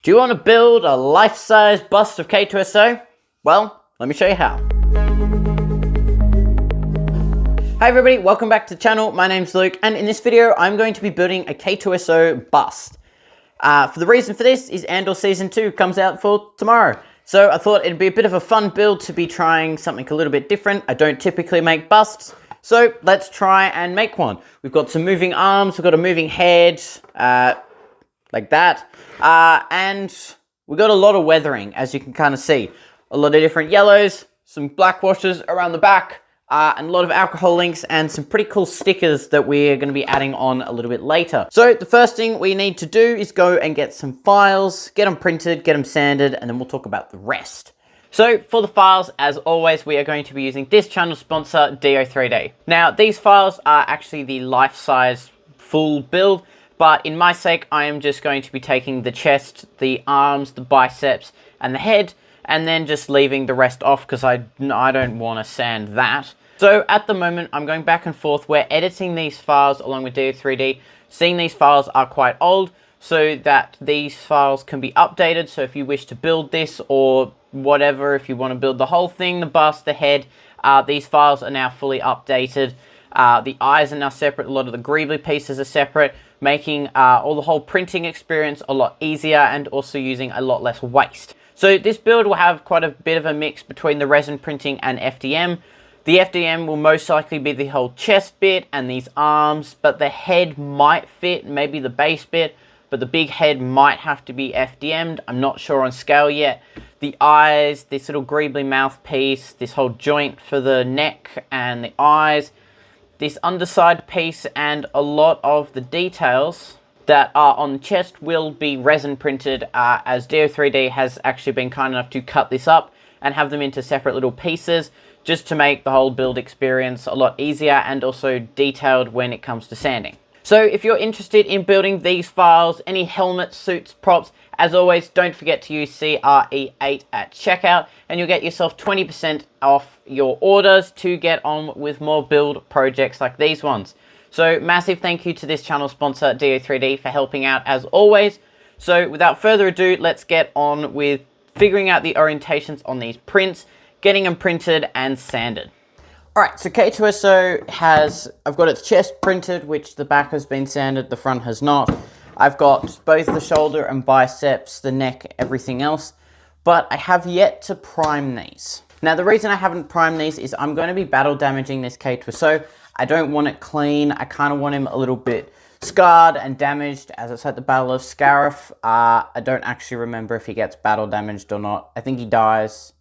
Do you want to build a life-size bust of K2SO? Well, let me show you how. Hi everybody, welcome back to the channel. My name's Luke, and in this video, I'm going to be building a K2SO bust. For the reason for this is Andor Season 2 comes out for tomorrow. So I thought it'd be a bit of a fun build to be trying something a little bit different. I don't typically make busts, so let's try and make one. We've got some moving arms, we've got a moving head, like that. And we got a lot of weathering, as you can kind of see. A lot of different yellows, some black washes around the back, and a lot of alcohol inks and some pretty cool stickers that we're going to be adding on a little bit later. So the first thing we need to do is go and get some files, get them printed, get them sanded, and then we'll talk about the rest. So for the files, as always, we are going to be using this channel sponsor, DO3D. Now, these files are actually the life-size full build, but in my sake, I am just going to be taking the chest, the arms, the biceps, and the head, and then just leaving the rest off because I don't want to sand that. So at the moment, I'm going back and forth. We're editing these files along with DO3D. Seeing these files are quite old, so that these files can be updated. So if you wish to build this or whatever, if you want to build the whole thing, the bust, the head, these files are now fully updated. The eyes are now separate. A lot of the greebly pieces are separate, making all the whole printing experience a lot easier and also using a lot less waste. So this build will have quite a bit of a mix between the resin printing and FDM. The FDM will most likely be the whole chest bit and these arms, but the head might fit, maybe the base bit, but the big head might have to be FDM'd. I'm not sure on scale yet. The eyes, this little greebly mouthpiece, this whole joint for the neck and the eyes, this underside piece, and a lot of the details that are on the chest will be resin printed, as DO3D has actually been kind enough to cut this up and have them into separate little pieces just to make the whole build experience a lot easier and also detailed when it comes to sanding. So if you're interested in building these files, any helmets, suits, props, as always, don't forget to use CRE8 at checkout and you'll get yourself 20% off your orders to get on with more build projects like these ones. So massive thank you to this channel sponsor, DO3D, for helping out as always. So without further ado, let's get on with figuring out the orientations on these prints, getting them printed and sanded. Alright, so K2SO has, I've got its chest printed, which the back has been sanded, the front has not. I've got both the shoulder and biceps, the neck, everything else, but I have yet to prime these. Now the reason I haven't primed these is I'm going to be battle damaging this K2SO. I don't want it clean, I kind of want him a little bit scarred and damaged, as it's at the Battle of Scarif. I don't actually remember if he gets battle damaged or not. I think he dies.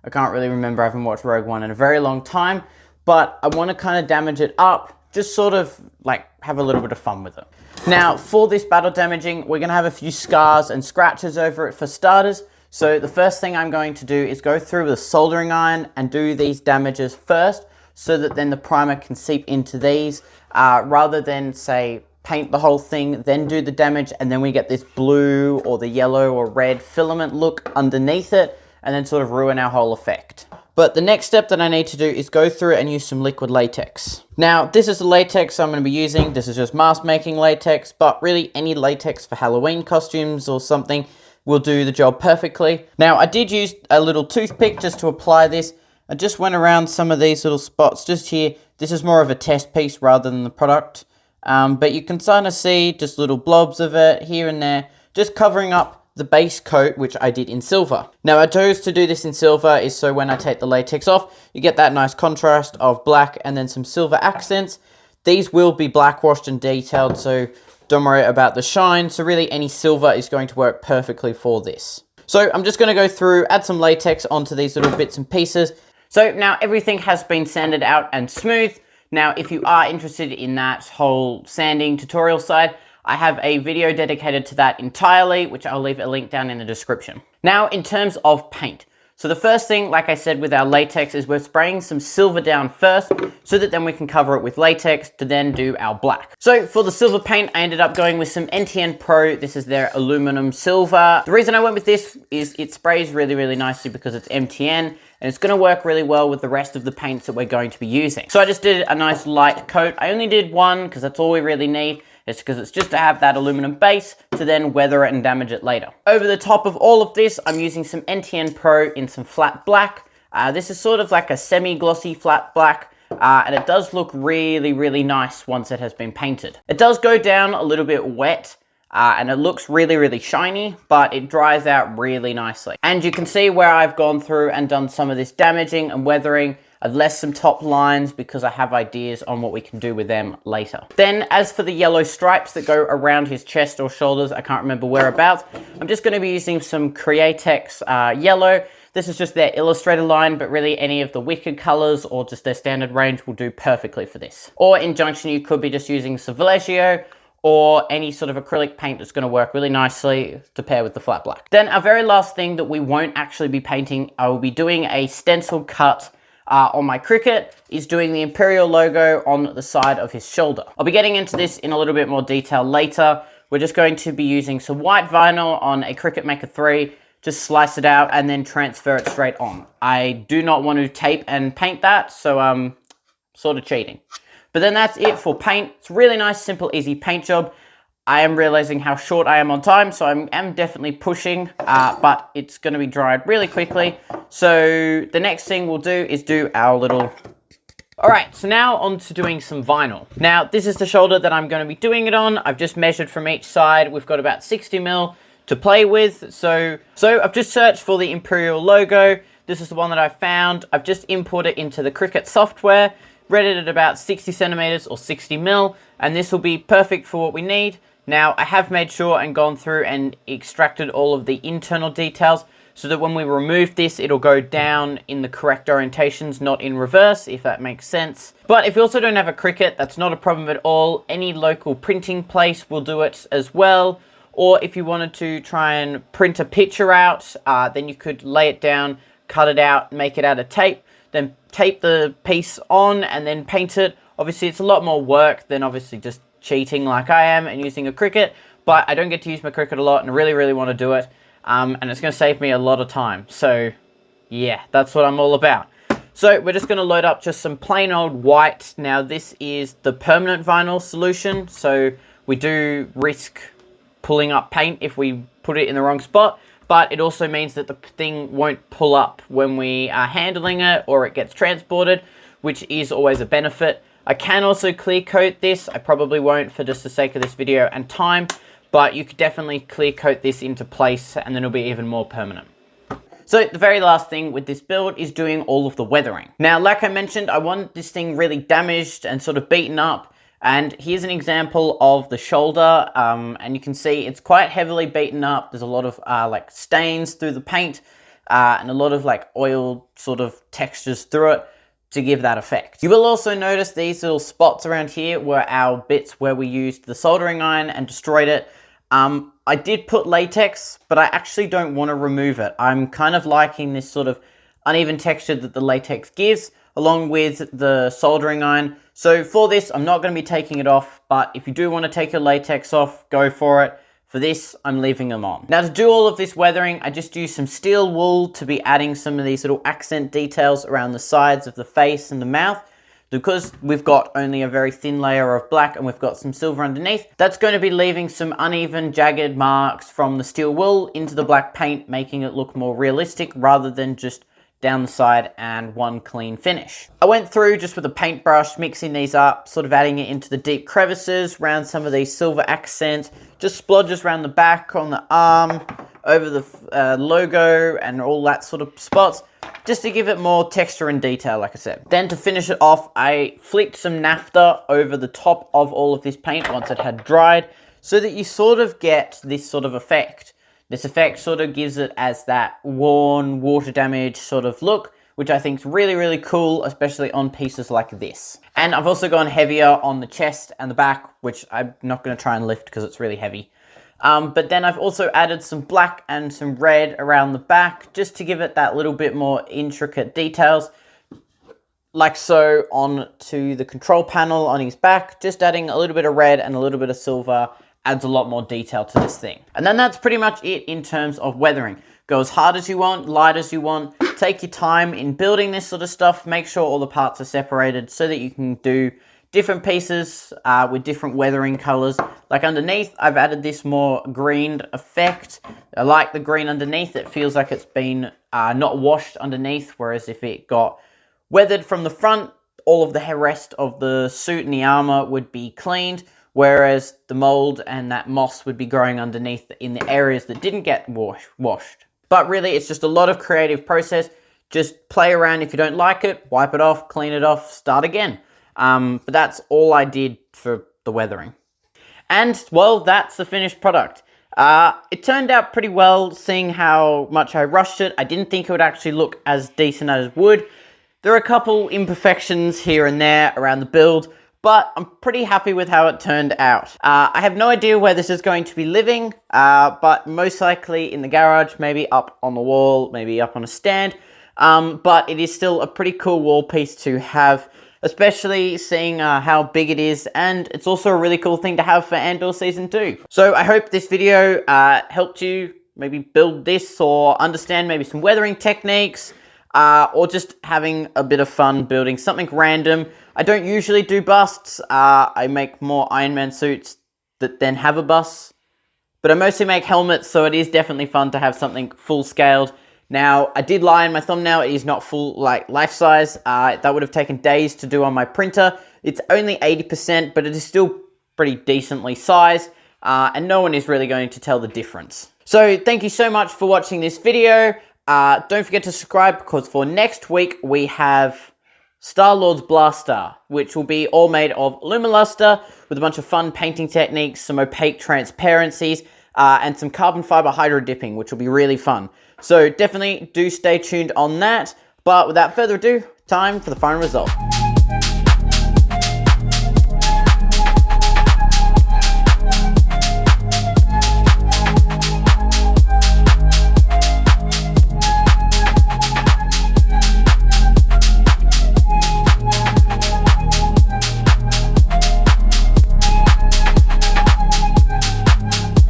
I can't really remember, I haven't watched Rogue One in a very long time, but I want to kind of damage it up, just sort of like have a little bit of fun with it. Now for this battle damaging, we're going to have a few scars and scratches over it for starters. So the first thing I'm going to do is go through with a soldering iron and do these damages first, so that then the primer can seep into these, rather than say paint the whole thing, then do the damage, and then we get this blue or the yellow or red filament look underneath it, and then sort of ruin our whole effect. But the next step that I need to do is go through and use some liquid latex. Now, this is the latex I'm going to be using. This is just mask making latex, but really any latex for Halloween costumes or something will do the job perfectly. Now, I did use a little toothpick just to apply this. I just went around some of these little spots just here. This is more of a test piece rather than the product. But you can kind of see just little blobs of it here and there, just covering up the base coat, which I did in silver. Now, I chose to do this in silver is so when I take the latex off, you get that nice contrast of black and then some silver accents. These will be black washed and detailed, so don't worry about the shine. So really any silver is going to work perfectly for this. So I'm just going to go through, add some latex onto these little bits and pieces. So now everything has been sanded out and smooth. Now, if you are interested in that whole sanding tutorial side, I have a video dedicated to that entirely, which I'll leave a link down in the description. Now, in terms of paint. So the first thing, like I said, with our latex is we're spraying some silver down first so that then we can cover it with latex to then do our black. So for the silver paint, I ended up going with some NTN Pro. This is their aluminum silver. The reason I went with this is it sprays really, really nicely because it's MTN and it's gonna work really well with the rest of the paints that we're going to be using. So I just did a nice light coat. I only did one because that's all we really need. It's because it's just to have that aluminum base to then weather it and damage it later. Over the top of all of this, I'm using some NTN Pro in some flat black. This is sort of like a semi-glossy flat black. And it does look really, really nice once it has been painted. It does go down a little bit wet, and it looks really, really shiny, but it dries out really nicely. And you can see where I've gone through and done some of this damaging and weathering. I've left some top lines because I have ideas on what we can do with them later. Then, as for the yellow stripes that go around his chest or shoulders, I can't remember whereabouts, I'm just going to be using some Createx yellow. This is just their Illustrator line, but really any of the Wicked colors or just their standard range will do perfectly for this. Or in junction, you could be just using Silverlegio or any sort of acrylic paint that's going to work really nicely to pair with the flat black. Then our very last thing that we won't actually be painting, I will be doing a stencil cut on my cricket, is doing the Imperial logo on the side of his shoulder. I'll be getting into this in a little bit more detail later. We're just going to be using some white vinyl on a Cricut Maker 3, just slice it out and then transfer it straight on. I do not want to tape and paint that, so I'm sort of cheating. But then that's it for paint. It's a really nice, simple, easy paint job. I am realizing how short I am on time, so I am definitely pushing, but it's going to be dried really quickly. So the next thing we'll do is do our little... Alright, so now on to doing some vinyl. Now, this is the shoulder that I'm going to be doing it on. I've just measured from each side. We've got about 60 mil to play with. So I've just searched for the Imperial logo. This is the one that I found. I've just imported it into the Cricut software, read it at about 60 centimeters or 60 mil, and this will be perfect for what we need. Now, I have made sure and gone through and extracted all of the internal details so that when we remove this, it'll go down in the correct orientations, not in reverse, if that makes sense. But if you also don't have a Cricut, that's not a problem at all. Any local printing place will do it as well. Or if you wanted to try and print a picture out, then you could lay it down, cut it out, make it out of tape, then tape the piece on and then paint it. Obviously, it's a lot more work than obviously just cheating like I am and using a Cricut, but I don't get to use my Cricut a lot and really, really want to do it. And it's going to save me a lot of time. So yeah, that's what I'm all about. So we're just going to load up just some plain old white. Now this is the permanent vinyl solution. So we do risk pulling up paint if we put it in the wrong spot, but it also means that the thing won't pull up when we are handling it or it gets transported, which is always a benefit. I can also clear coat this. I probably won't for just the sake of this video and time, but you could definitely clear coat this into place and then it'll be even more permanent. So the very last thing with this build is doing all of the weathering. Now, like I mentioned, I want this thing really damaged and sort of beaten up. And here's an example of the shoulder, and you can see it's quite heavily beaten up. There's a lot of like stains through the paint and a lot of like oil sort of textures through it to give that effect. You will also notice these little spots around here were our bits where we used the soldering iron and destroyed it. I did put latex, but I actually don't want to remove it. I'm kind of liking this sort of uneven texture that the latex gives, along with the soldering iron. So for this, I'm not going to be taking it off, but if you do want to take your latex off, go for it. For this, I'm leaving them on. Now to do all of this weathering, I just used some steel wool to be adding some of these little accent details around the sides of the face and the mouth. Because we've got only a very thin layer of black and we've got some silver underneath, that's going to be leaving some uneven, jagged marks from the steel wool into the black paint, making it look more realistic rather than just down the side and one clean finish. I went through just with a paintbrush, mixing these up, sort of adding it into the deep crevices around some of these silver accents, just splodges around the back, on the arm, over the logo and all that sort of spots, just to give it more texture and detail, like I said. Then to finish it off, I flicked some naphtha over the top of all of this paint once it had dried, so that you sort of get this sort of effect. This effect sort of gives it as that worn, water damage sort of look, which I think is really, really cool, especially on pieces like this. And I've also gone heavier on the chest and the back, which I'm not going to try and lift because it's really heavy. But then I've also added some black and some red around the back, just to give it that little bit more intricate details. Like so onto the control panel on his back, just adding a little bit of red and a little bit of silver adds a lot more detail to this thing. And then that's pretty much it in terms of weathering. Go as hard as you want, light as you want. Take your time in building this sort of stuff. Make sure all the parts are separated so that you can do different pieces with different weathering colors. Like underneath, I've added this more greened effect. I like the green underneath. It feels like it's been not washed underneath, whereas if it got weathered from the front, all of the rest of the suit and the armor would be cleaned, whereas the mold and that moss would be growing underneath in the areas that didn't get washed. But really, it's just a lot of creative process. Just play around. If you don't like it, wipe it off, clean it off, start again. But that's all I did for the weathering. And, well, that's the finished product. It turned out pretty well, seeing how much I rushed it. I didn't think it would actually look as decent as it would. There are a couple imperfections here and there around the build, but I'm pretty happy with how it turned out. I have no idea where this is going to be living, but most likely in the garage, maybe up on the wall, maybe up on a stand. But it is still a pretty cool wall piece to have, especially seeing how big it is, and it's also a really cool thing to have for Andor Season 2. So I hope this video helped you maybe build this or understand maybe some weathering techniques, or just having a bit of fun building something random. I don't usually do busts. I make more Iron Man suits that then have a bust, but I mostly make helmets, so it is definitely fun to have something full scaled. Now, I did lie in my thumbnail, it is not full, like, life size. That would have taken days to do on my printer. It's only 80%, but it is still pretty decently sized, and no one is really going to tell the difference. So, thank you so much for watching this video. Don't forget to subscribe, because for next week, we have Star-Lord's Blaster, which will be all made of Lumiluster, with a bunch of fun painting techniques, some opaque transparencies, and some carbon fiber hydro dipping, which will be really fun. So definitely do stay tuned on that. But without further ado, time for the final result.